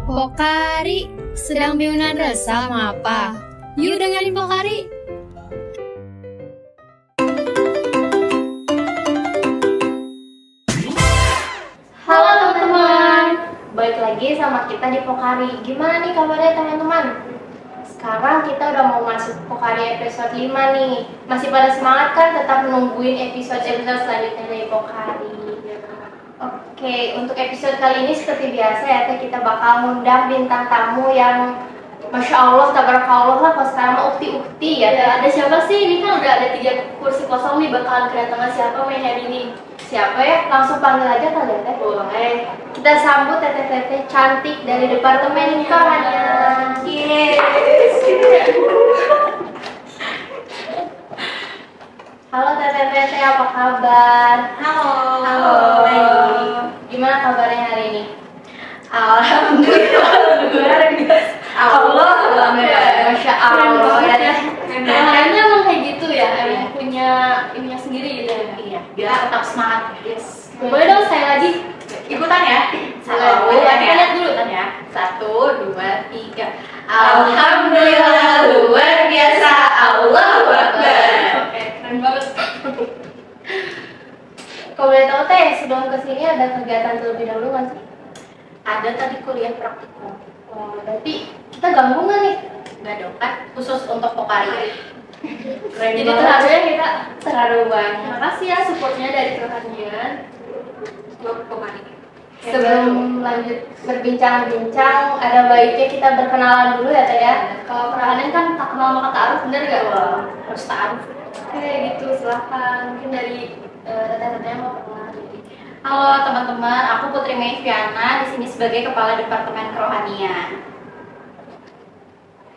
Pokari sedang biunan resah apa? Yuk dengerin Pokari. Halo teman-teman, balik lagi sama kita di Pokari. Gimana nih kabarnya teman-teman? Sekarang kita udah mau masuk Pokari episode 5 nih. Masih pada semangat kan tetap menungguin episode-episode selanjutnya dari Pokari? Oke, untuk episode kali ini seperti biasa ya, kita bakal ngundang bintang tamu yang Masya Allah, tabarakallah lah, kalau sekarang mah ukti-ukti ya. Ada siapa sih? Ini kan udah ada 3 kursi kosong nih, bakalan kedatangan siapa main hari ini? Siapa ya? Langsung panggil aja kali ya Teh? Boleh. Kita sambut Teteh-teteh cantik dari Departemen Kerohanian. Halo Teteh-teteh, apa kabar? Halo. Baik. Gimana kabarnya hari ini? Alhamdulillah, luar biasa. Masya Allah. Kayaknya emang kayak gitu ya, emang Iya. punya ininya sendiri gitu ya. Iya, biar tetap semangat. Yes. Boleh dong saya lagi. Ikutan ya. Boleh. Kita lihat dulu Ikutan ya. 1, 2, 3. Alhamdulillah, luar biasa. Allahu Akbar. Oke, keren banget. Kalau boleh tahu Teh, sebelum kesini ada kegiatan terlebih dahulu kan sih? Ada tadi kuliah praktikum. Oh, berarti kita gabung nggak nih? Enggak dong, kan khusus untuk Pokari. Keren Jadi banget. terharunya kita Terharu banget. makasih ya supportnya dari Kerohanian. Buat Pokari. Sebelum lanjut berbincang-bincang, ada baiknya kita berkenalan dulu ya Teh ya. Kalau Kerohanian kan tak kenal maka ta'aruf, bener nggak? Harus taruh. Oke gitu, silahkan. Mungkin dari teteh-tetehnya mau perkenalan diri. Halo teman-teman, aku Putri Mei Viana, di sini sebagai Kepala Departemen Kerohanian.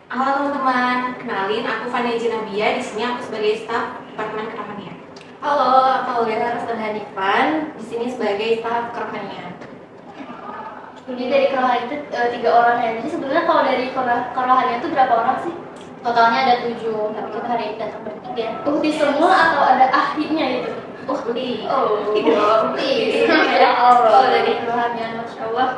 Halo teman-teman, kenalin aku Fania Jinabia, di sini aku sebagai staf Departemen Kerohanian. Halo, aku Olga Rasdan Hanifan, di sini sebagai staf Kerohanian. Jadi dari Kerohanian itu 3 orang ya. Jadi sebenarnya kalau dari Kerohanian itu berapa orang sih? Totalnya ada 7, tapi kita hari ini datang bertiga. Uhti semua atau ada ahlinya itu? Uhti. Uhti. Ya Allah, dari Kerohanian, Masya Allah.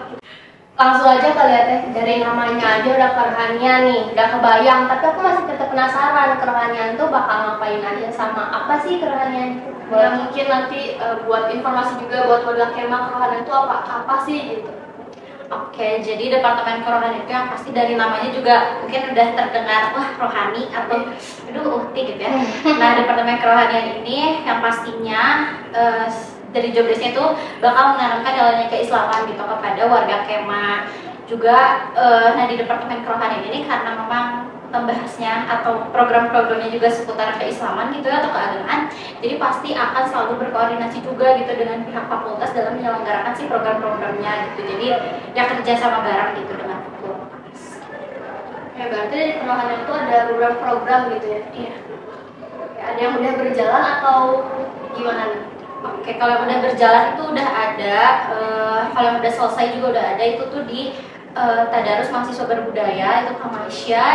Langsung aja kali ya Teh, dari namanya aja udah Kerohanian nih, udah kebayang. Tapi aku masih tetap penasaran, Kerohanian tuh bakal ngapain aja, sama apa sih Kerohanian itu? Ya mungkin nanti buat informasi juga buat warga Kemah, Kerohanian itu apa sih gitu. Oke, jadi Departemen Kerohanian itu yang pasti dari namanya juga mungkin udah terdengar, wah rohani atau aduh uhti gitu ya. Nah, Departemen Kerohanian ini yang pastinya dari job desk-nya itu bakal menanamkan nilai keislaman gitu kepada warga Kemah. Juga nah di Departemen Kerohanian ini karena memang membahasnya atau program-programnya juga seputar keislaman gitu ya, atau keagamaan, jadi pasti akan selalu berkoordinasi juga gitu dengan pihak fakultas dalam menyelenggarakan si program-programnya gitu. Jadi ya kerja sama bareng gitu dengan fakultas. Ya berarti dari Kerohanian itu ada beberapa program gitu ya? Iya. Ada yang udah berjalan atau gimana nih? Oke, kalau yang udah berjalan itu udah ada, kalau yang udah selesai juga udah ada, itu tuh di Tadarus Mahasiswa Berbudaya itu ke Malaysia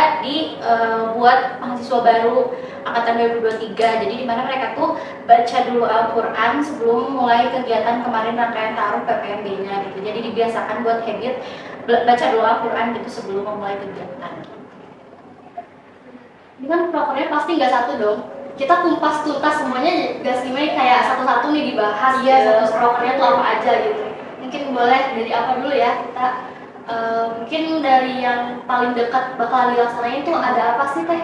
buat mahasiswa baru angkatan 2023. Jadi di mana mereka tuh baca dulu Al-Qur'an sebelum mulai kegiatan kemarin rangkaian taruh PPMB-nya gitu. Jadi dibiasakan buat habit baca dulu Al-Qur'an gitu sebelum memulai kegiatan. Ini kan prokernya pasti nggak satu dong. Kita kumpas tuntas semuanya, gak sih Mei, kayak satu-satu nih dibahas. Iya, satu prokernya tuh apa aja gitu. Mungkin boleh dari apa dulu ya kita. Mungkin dari yang paling dekat bakalan dilaksanain tuh ada apa sih Teh?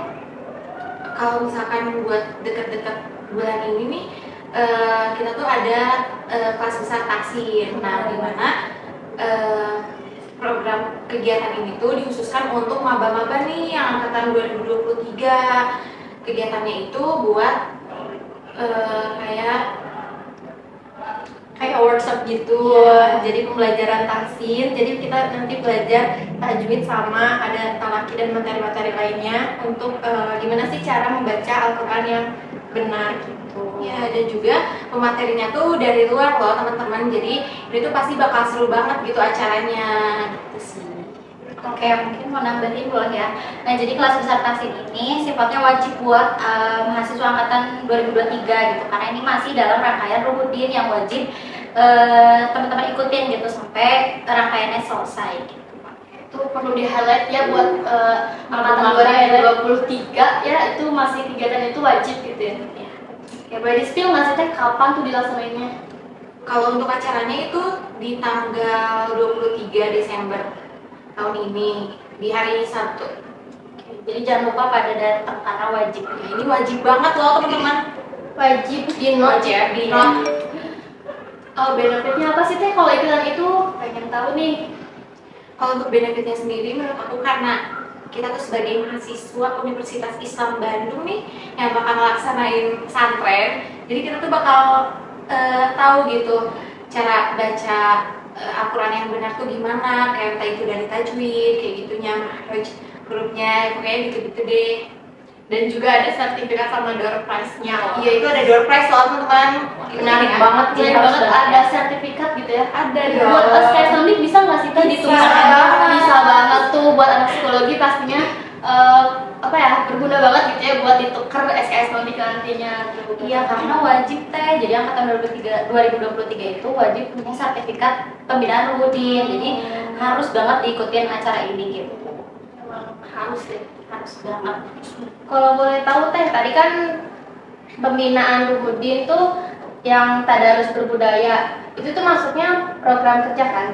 Kalau misalkan buat dekat-dekat bulan ini nih, kita tuh ada kelas besar taksir. Nah, di mana program kegiatan ini tuh dikhususkan untuk maba-maba nih yang angkatan 2023. Kegiatannya itu buat kayak workshop gitu. Jadi pembelajaran tahsin. Jadi kita nanti belajar tajwid sama ada talaki dan materi-materi lainnya untuk gimana sih cara membaca Al-Qur'an yang benar gitu. Ya, ada juga pematerinya tuh dari luar loh teman-teman. Jadi ini tuh pasti bakal seru banget gitu acaranya gitu sih. Oke, mungkin mau nambahin boleh ya. Nah, jadi kelas besar tahsin ini sifatnya wajib buat mahasiswa angkatan 2023 gitu. Karena ini masih dalam rangkaian Ruhudin yang wajib teman-teman ikutin gitu sampai rangkaiannya selesai gitu. perlu di highlight ya buat angkatan 2023 ya, itu masih kegiatan itu wajib gitu ya. Ya boleh di spill nggak sih teh kapan tuh dilaksanainnya? Kalau untuk acaranya itu di tanggal 23 Desember tahun ini, di hari Sabtu. Jadi jangan lupa pada datang karena wajib. Ini wajib banget loh teman-teman. Wajib di note ya, Di note. Oh, benefitnya apa sih teh kalau ikutan itu? Pengen tahu nih. Kalau untuk benefitnya sendiri menurut aku karena kita tuh sebagai mahasiswa Universitas Islam Bandung nih yang bakal ngelaksanain pesantren, jadi kita tuh bakal tahu gitu cara baca Al-Quran yang benar tuh gimana, kayak entah itu dari tajwid, kayak gitunya, makhraj hurufnya, pokoknya gitu-gitu deh. Dan juga ada sertifikat sama door prize-nya loh. Iya, itu ada door prize loh teman-teman. Menarik banget, menarik banget banget. ada sertifikat gitu ya. Ada Buat dong. SKS Sounding bisa nggak sih teh Bisa ditulis? banget. Bisa banget tuh buat anak psikologi pastinya apa ya, berguna banget gitu ya buat ditukar SKS Sounding nantinya. Iya, karena wajib teh. Jadi angkatan 2023 itu wajib punya sertifikat pembinaan Ruhudin. Jadi harus banget diikutin acara ini gitu. Harus deh. Harus banget. Kalau boleh tahu teh, tadi kan pembinaan Ruhudin tuh yang tadarus berbudaya itu tuh maksudnya program kerja kan?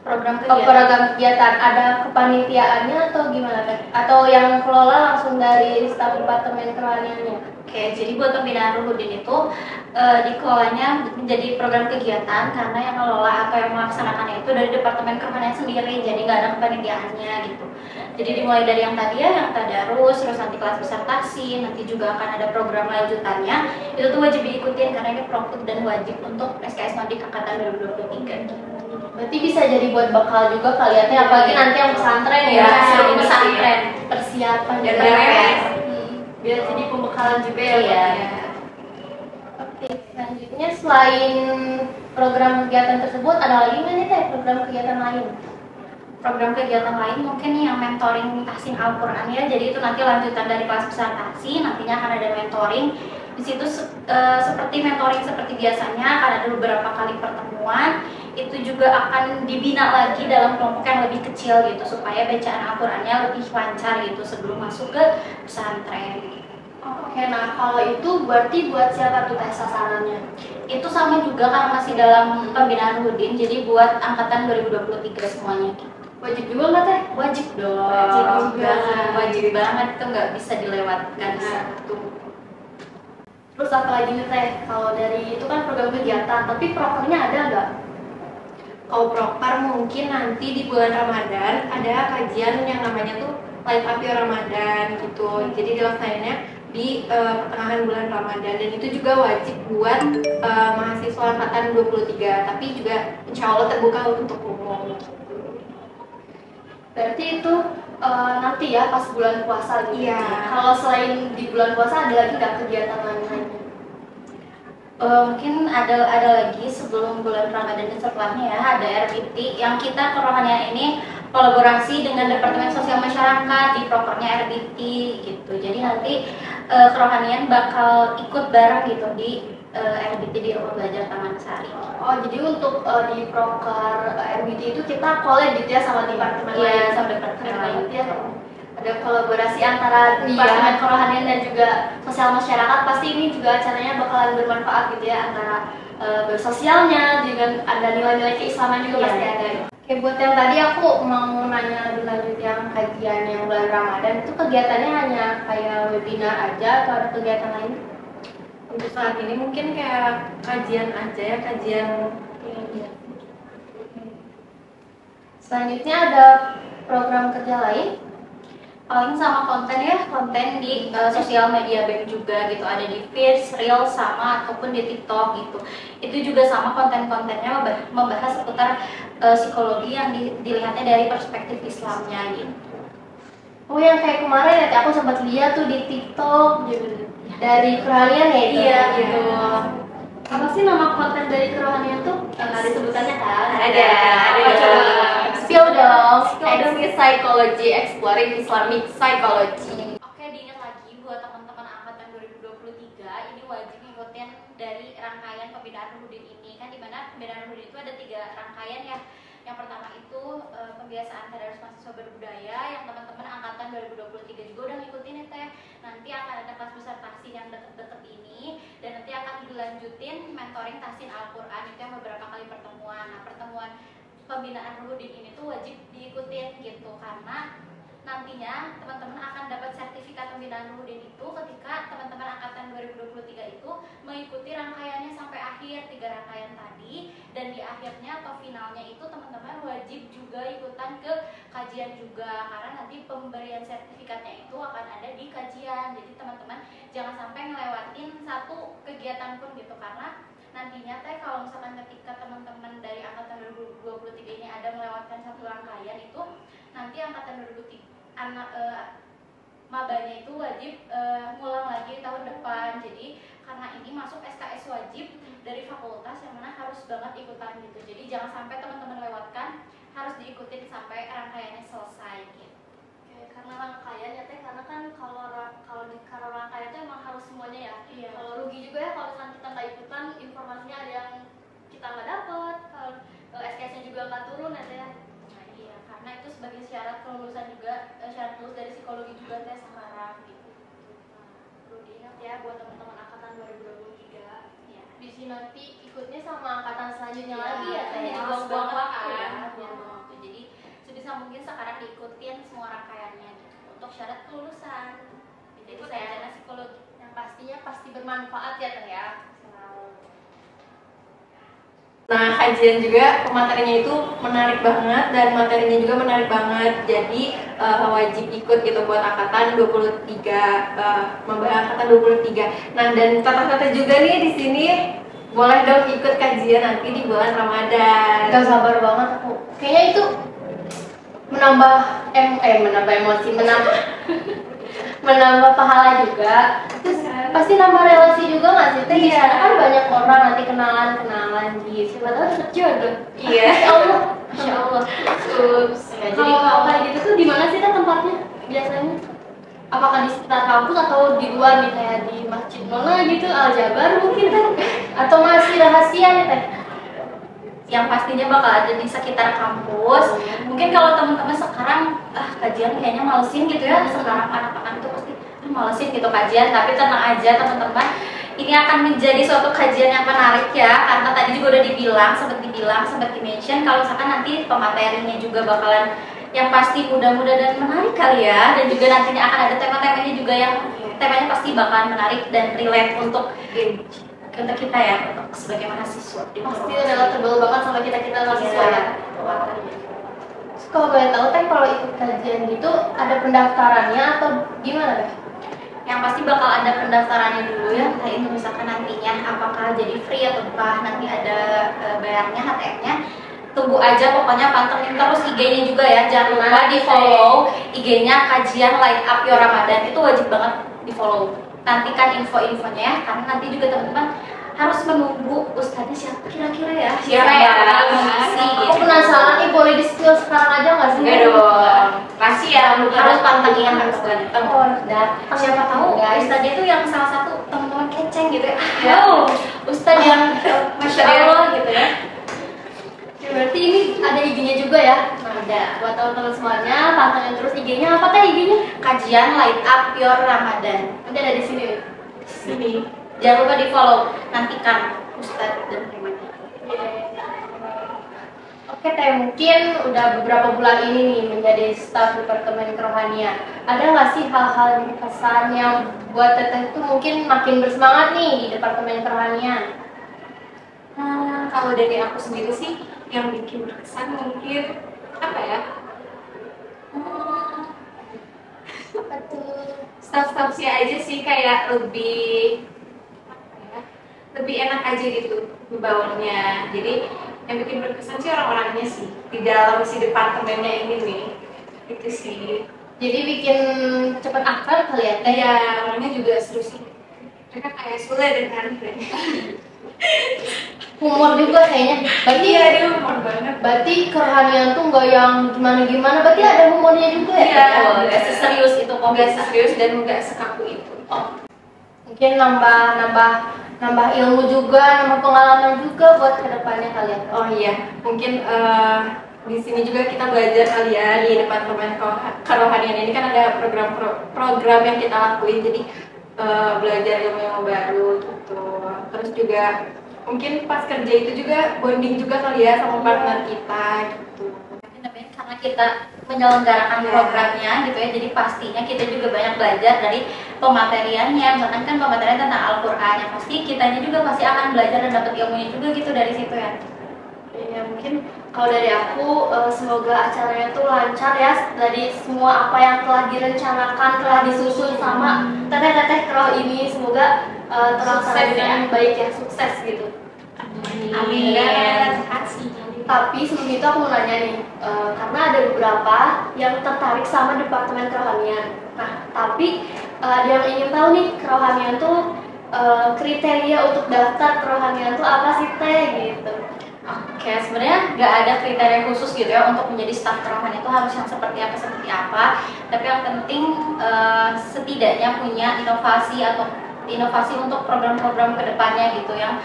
Program Oh, kegiatan. program kegiatan, ada kepanitiaannya atau gimana teh? Atau yang kelola langsung dari staf departemen kerohaniannya? Oke, jadi buat pembinaan Ruhudin itu dikelolanya menjadi program kegiatan karena yang ngelola atau yang melaksanakannya itu dari Departemen Kerohanian sendiri, jadi nggak ada kepanitiaannya gitu. Jadi dimulai dari yang tadi ya, yang tadarus, terus nanti kelas disertasi, nanti juga akan ada program lanjutannya. Itu tuh wajib diikutin karena ini prokut dan wajib untuk SKS Nodik angkatan 2023. Berarti bisa jadi buat bekal juga kalian ya, apalagi nanti yang pesantren ya, Sebelum ini pesantren. persiapan Biar juga. beres. Biar jadi pembekalan juga ya. Iya. Oke, selanjutnya selain program kegiatan tersebut ada lagi nggak nih teh program kegiatan lain? Program kegiatan lain mungkin nih yang mentoring tahsin Al-Quran ya, jadi itu nanti lanjutan dari kelas presentasi, nantinya akan ada mentoring. Di situ seperti mentoring seperti biasanya akan ada beberapa kali pertemuan, itu juga akan dibina lagi dalam kelompok yang lebih kecil gitu supaya bacaan Al-Qurannya lebih lancar gitu sebelum masuk ke pesantren. Oke, nah kalau itu berarti buat siapa tuh teh sasarannya? Itu sama juga karena masih dalam pembinaan Ruhudin, jadi buat angkatan 2023 semuanya gitu. Wajib juga nggak teh? Wajib dong. Wajib juga. Wajib banget, itu nggak bisa dilewatkan satu. Terus apa lagi nih teh? Kalau dari itu kan program kegiatan, tapi prokernya ada nggak? Kalau proper mungkin nanti di bulan Ramadan ada kajian yang namanya tuh Light Up Your Ramadan gitu. Jadi dilaksanainnya di pertengahan bulan Ramadan dan itu juga wajib buat mahasiswa angkatan 23, tapi juga insya Allah terbuka untuk umum. Berarti itu nanti ya pas bulan puasa gitu. Iya. Kalau selain di bulan puasa ada lagi nggak kegiatan lain-lainnya? Mungkin ada lagi sebelum bulan Ramadan dan setelahnya ya, ada RBT yang kita kerohanian ini kolaborasi dengan Departemen Sosial Masyarakat di prokernya RBT gitu. Jadi nanti kerohanian bakal ikut bareng gitu di RBT di Rumah Belajar Taman Sari. Oh, jadi untuk di proker RBT itu kita collab gitu ya sama departemen Iya, lain, sama departemen lain. ya. Ada kolaborasi antara departemen kerohanian dan juga sosial masyarakat. Pasti ini juga acaranya bakalan bermanfaat gitu ya, antara bersosialnya dengan ada nilai-nilai keislaman juga Iya. pasti ada. Oke, buat yang tadi aku mau nanya lebih lanjut yang kajian yang bulan Ramadan itu kegiatannya hanya kayak webinar aja atau ada kegiatan lain? Untuk saat ini mungkin kayak kajian aja ya, kajian. Selanjutnya ada program kerja lain? Paling sama konten ya, konten di sosial media bank juga gitu, ada di Feeds, Reel, sama ataupun di TikTok gitu. Itu juga sama konten-kontennya membahas seputar psikologi yang dilihatnya dari perspektif Islamnya gitu. Oh, yang kayak kemarin ya, aku sempat lihat tuh di TikTok gitu. Dari kerohanian ya itu? Iya, gitu. Apa sih nama konten dari kerohanian tuh? Yang ada sebutannya kan? Ada. Apa coba? Spill dong. Exit Psychology, Exploring Islamic Psychology. Oke, diingat lagi buat teman-teman angkatan 2023, ini wajib ngikutin dari rangkaian pembinaan Ruhudin ini kan, dimana pembinaan Ruhudin itu ada 3 rangkaian ya. Yang pertama itu pembiasaan tadarus mahasiswa berbudaya yang teman-teman angkatan 2023 juga udah ngikutin ya Teh. Nanti akan ada kelas besar tahsin yang deket-deket ini, dan nanti akan dilanjutin mentoring tahsin Al-Quran itu yang beberapa kali pertemuan. Nah, pertemuan pembinaan Ruhudin ini tuh wajib diikutin gitu, karena nantinya teman-teman akan dapat sertifikat pembinaan Ruhudin itu ketika teman-teman angkatan 2023 itu mengikuti rangkaiannya sampai akhir 3 rangkaian tadi, dan di akhirnya atau finalnya itu teman-teman wajib juga ikutan ke kajian juga, karena nanti pemberian sertifikatnya itu akan ada di kajian. Jadi teman-teman jangan sampai ngelewatin satu kegiatan pun gitu, karena nantinya Teh kalau misalkan ketika teman-teman dari angkatan 2023 ini ada melewatkan satu rangkaian itu, nanti angkatan 2003 mabanya itu wajib ngulang lagi tahun depan. Jadi karena ini masuk SKS wajib dari fakultas yang mana harus banget ikutan gitu. Jadi jangan sampai teman-teman lewatkan, harus diikutin sampai rangkaiannya selesai gitu. Karena rangkaian ya Teh, karena kan kalau rangkaian itu emang harus semuanya ya. Iya. Kalau rugi juga ya kalau misalnya kita nggak ikutan, informasinya ada yang kita nggak dapet, kalau SKS-nya juga nggak turun ya Teh. Nah, iya, karena itu sebagai syarat kelulusan juga, syarat lulus dari psikologi juga Teh sekarang gitu. Nah, perlu diingat ya buat teman-teman angkatan 2023 ya. Bisa nanti ikutnya sama angkatan selanjutnya Iya, lagi ya Teh. jadi Buang-buang buang-buang waktu waktu ya. buang-buang waktu. Jadi sebisa mungkin sekarang diikutin semua rangkaiannya gitu untuk syarat kelulusan. Jadi Ikut saya ya. sarjana psikologi. Yang pastinya pasti bermanfaat ya Teh ya. Nah, kajian juga materinya itu menarik banget dan materinya juga menarik banget. Jadi wajib ikut gitu buat angkatan 23, membahas angkatan 23. Nah, dan kata-kata juga nih di sini boleh dong ikut kajian nanti di bulan Ramadan. Gak sabar banget aku. Kayaknya itu menambah emosi, menambah pahala juga. Terus pasti nambah relasi juga nggak sih Teh? Di sana kan banyak orang, nanti kenalan gitu. Siapa tahu dapet jodoh. Iya. Masya Allah, Masya Allah. Ups. Ya, jadi Kalau kayak gitu tuh di mana sih Teh tempatnya biasanya? Apakah di sekitar kampus atau di luar nih, kayak di Masjid Nona gitu, Al Jabar mungkin Teh? Atau masih rahasia nih Teh? yang pastinya bakal ada di sekitar kampus. Mungkin kalau teman-teman sekarang kajian kayaknya malesin gitu ya, sekarang anak-anak itu pasti malesin gitu kajian, tapi tenang aja teman-teman, ini akan menjadi suatu kajian yang menarik ya, karena tadi juga udah sempat di-mention kalau misalkan nanti pematerinya juga bakalan yang pasti mudah-mudah dan menarik kali ya, dan juga nantinya akan ada tema-temanya juga yang temanya pasti bakalan menarik dan relate untuk kita ya, untuk sebagai mahasiswa. Pasti relatable banget sama kita mahasiswa ya. Kalau boleh tahu Teh, kalau ikut kajian gitu ada pendaftarannya atau gimana Teh? Yang pasti bakal ada pendaftarannya dulu ya, entah itu misalkan nantinya apakah jadi free atau apa, nanti ada bayarnya, HTM-nya. Tunggu aja, pokoknya pantengin terus IG-nya juga ya, jangan lupa di follow IG-nya Kajian Light Up Your Ramadan, itu wajib banget di follow. Nantikan info-infonya ya, karena nanti juga teman-teman harus menunggu ustadznya siapa kira-kira ya. Siapa ya? Aku penasaran nih, boleh di-spill sekarang aja nggak sih? Enggak dong. Rahasia, Harus pantengin, harus ganteng. Oh, dan Siapa tahu guys, ustadznya itu yang salah satu teman-teman keceng gitu ya. Ya. Wow, ustadz yang masya Allah gitu ya. berarti ini ada IG-nya juga ya? Ada. Buat teman-teman semuanya, pantengin terus IG-nya. Apa Teh IG-nya? Kajian Light Up Your Ramadan. Nanti ada di sini. Sini. Jangan lupa di follow, nantikan ustadz dan temanya. Oke Teh, mungkin udah beberapa bulan ini nih menjadi staf Departemen Kerohanian. Ada nggak sih hal-hal kesan yang buat Teteh itu mungkin makin bersemangat nih di Departemen Kerohanian? Kalau dari aku sendiri sih yang bikin berkesan mungkin apa ya? Apa tuh? Staff-staffnya aja sih kayak lebih enak aja gitu ngebawanya. Jadi yang bikin berkesan sih orang-orangnya sih di dalam si departemennya ini nih, itu sih. Jadi bikin cepet akrab kali ya Teh? Ya orangnya juga seru sih. Mereka kayak Sule dan Andre. Humor juga kayaknya. Berarti Iya, dia humor banget. Berarti kerohanian tuh nggak yang gimana-gimana. Berarti ada humornya juga ya? Iya. Teh? Oh, nggak seserius itu kok. Nggak serius dan nggak sekaku itu. Mungkin nambah ilmu juga, nambah pengalaman juga buat kedepannya kalian. Oh iya, mungkin di sini juga kita belajar kali ya di departemen kerohanian ini kan ada program yang kita lakuin, jadi belajar ilmu baru gitu. Terus juga mungkin pas kerja itu juga bonding juga kali ya sama partner kita gitu. Karena kita menyelenggarakan programnya gitu ya, jadi pastinya kita juga banyak belajar dari pemateriannya. Misalkan kan pematerian tentang Al-Quran, yang pasti kitanya juga pasti akan belajar dan dapat ilmunya juga gitu dari situ ya. Ya mungkin kalau dari aku semoga acaranya tuh lancar ya, dari semua apa yang telah direncanakan, telah disusun sama teteh-teteh Keroh ini, semoga terlaksana dengan baik ya, sukses gitu. Amin. Terima kasih. Tapi sebelum itu aku mau nanya nih, karena ada beberapa yang tertarik sama departemen kerohanian. Nah, tapi ada yang ingin tahu nih, kerohanian tuh kriteria untuk daftar kerohanian tuh apa sih teh gitu? Oke, sebenarnya nggak ada kriteria khusus gitu ya untuk menjadi staf kerohanian itu harus yang seperti apa. Tapi yang penting setidaknya punya inovasi untuk program-program kedepannya gitu, yang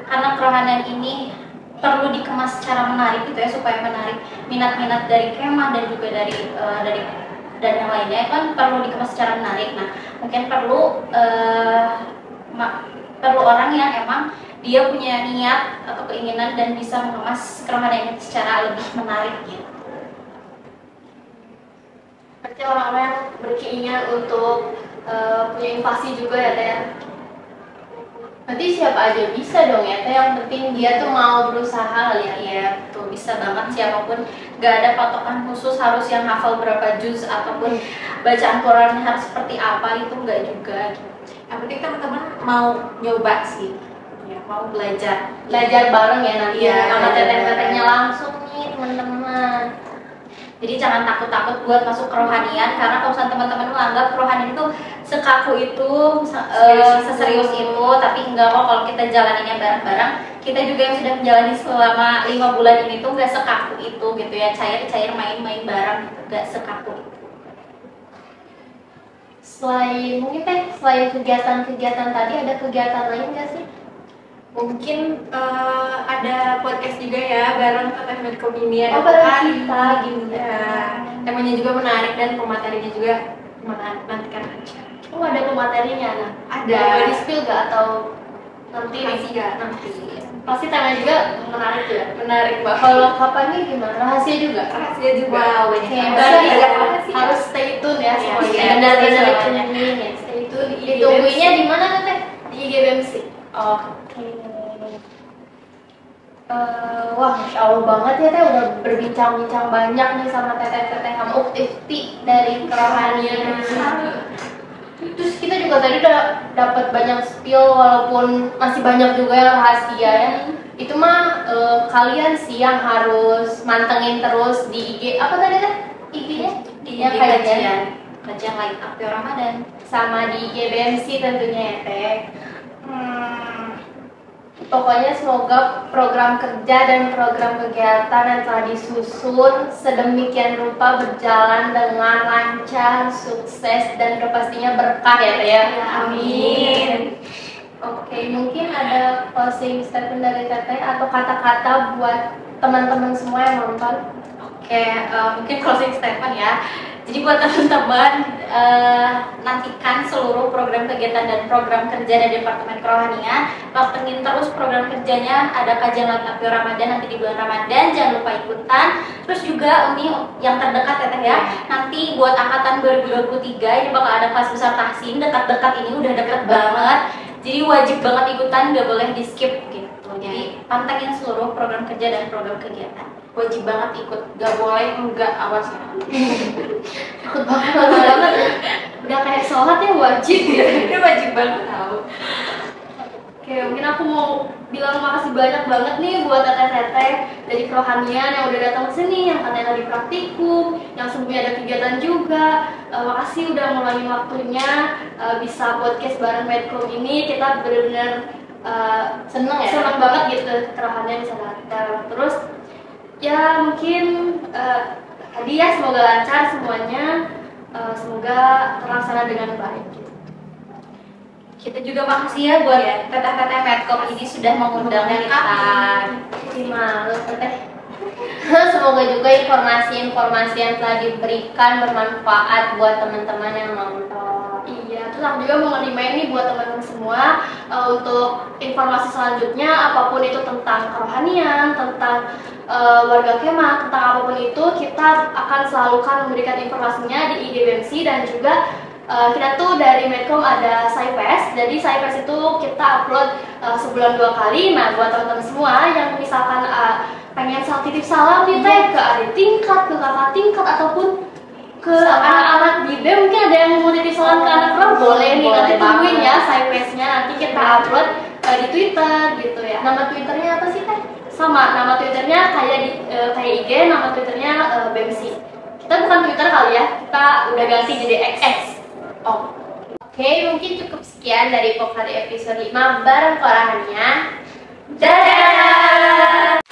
karena kerohanian ini perlu dikemas secara menarik gitu ya, supaya menarik minat-minat dari kemah dan juga dari dan yang lainnya kan perlu dikemas secara menarik. Nah, mungkin perlu orang yang emang dia punya niat atau keinginan dan bisa mengemas kerohanian secara lebih menarik gitu. Berarti orang-orang yang berkeinginan untuk punya invasi juga ya teh. Berarti siapa aja bisa dong ya teh, yang penting dia tuh mau berusaha kali ya. Iya, tuh bisa banget siapapun, gak ada patokan khusus harus yang hafal berapa juz ataupun bacaan Qurannya harus seperti apa, itu enggak juga gitu. Yang penting teman-teman mau nyoba sih, Ya, mau belajar Bareng ya nanti Iya, sama belajar teteh-tetehnya bareng. langsung nih teman-teman. Jadi jangan takut-takut buat masuk kerohanian, karena kalau misalnya teman-teman menganggap kerohanian itu sekaku itu, seserius itu, tapi enggak kok. Kalau kita jalaninnya bareng-bareng, kita juga yang sudah menjalani selama 5 bulan ini tuh nggak sekaku itu gitu ya, cair-cair main-main bareng gitu, nggak sekaku itu. Selain kegiatan-kegiatan tadi, ada kegiatan lain nggak sih? mungkin ada podcast juga ya bareng Teteh Medcom ini, ada bareng Pokari kita gitu ya. Temanya juga menarik dan pematerinya juga menarik, nantikan aja. Oh, ada pematerinya nah. Ada. Boleh di spill gak atau nanti Masih nih? nggak nanti Pasti temanya juga menarik ya. menarik banget. Kalau kapannya gimana? Rahasia juga. Rahasia juga. Wow, Oke, banyak berarti banget. harus stay tune ya Iya, semuanya. iya, Benar-benar iya, ditungguin ya. Stay tune. Ditungguinnya di mana teh? Di IGBMC. Oke. Wah, Masya Allah banget ya teh, udah berbincang-bincang banyak nih sama teteh-teteh sama ukti dari kerohanian. Terus kita juga tadi udah dapat banyak spill, walaupun masih banyak juga yang rahasia ya. Itu mah kalian sih yang harus mantengin terus di IG. Apa tadi teh? IG-nya? Di Yang kajian Light Up Your Ramadan sama di IGBMC tentunya ya teh. Pokoknya semoga program kerja dan program kegiatan yang telah disusun sedemikian rupa berjalan dengan lancar, sukses, dan pastinya berkah ya teh ya. Amin. Oke, mungkin ada closing statement dari teteh atau kata-kata buat teman-teman semua yang nonton. Oke, mungkin closing statement ya. Jadi buat teman-teman, nantikan seluruh program kegiatan dan program kerja dari Departemen Kerohanian. Pantengin terus program kerjanya, ada kajian Light Up Your Ramadan nanti di bulan Ramadan, jangan lupa ikutan. Terus juga Umi yang terdekat ya teh ya, nanti buat angkatan 2023 ini bakal ada kelas besar tahsin, dekat-dekat ini udah deket banget. Jadi wajib banget ikutan, gak boleh di skip gitu. Jadi pantengin seluruh program kerja dan program kegiatan. Wajib banget ikut, gak boleh enggak, awas ya. Takut banget. Udah kayak sholat ya wajib gitu. Ini wajib banget tahu. Oke, mungkin aku mau bilang makasih banyak banget nih buat teteh-teteh dari kerohanian yang udah datang ke sini, yang katanya lagi praktikum, yang sebelumnya ada kegiatan juga. Makasih udah ngulangin waktunya, bisa podcast bareng Medcom ini. Kita benar-benar Seneng ya? senang banget gitu kerohanian bisa datang. Terus ya mungkin tadi ya semoga lancar semuanya, semoga terlaksana dengan baik. Kita juga makasih ya buat teteh-teteh Medcom ini sudah mengundang kita. Malu teteh. Semoga juga informasi-informasi yang telah diberikan bermanfaat buat teman-teman yang nonton. Iya, terus aku juga mau ngerimain nih buat teman-teman semua untuk informasi selanjutnya apapun itu tentang kerohanian, tentang warga kemah, tentang apapun itu kita akan selalu memberikan informasinya di IG BMC dan juga kita tuh dari Medcom ada Cyfest, jadi Cyfest itu kita upload sebulan 2 kali. Nah, buat teman-teman semua yang misalkan pengen titip salam nih teh ke adik tingkat, ke kakak tingkat, ataupun ke anak-anak di BEM, mungkin ada yang mau titip salam ke anak kelas, boleh nih, nanti tungguin ya Cyfestnya, nanti kita upload di Twitter gitu ya. Nama Twitternya apa sih teh? Sama, nama Twitternya kayak IG, nama Twitternya BMC. Kita bukan Twitter kali ya, kita udah ganti jadi XX. Oke, mungkin cukup sekian dari Pokari episode 5 bareng Korahania. Dadah!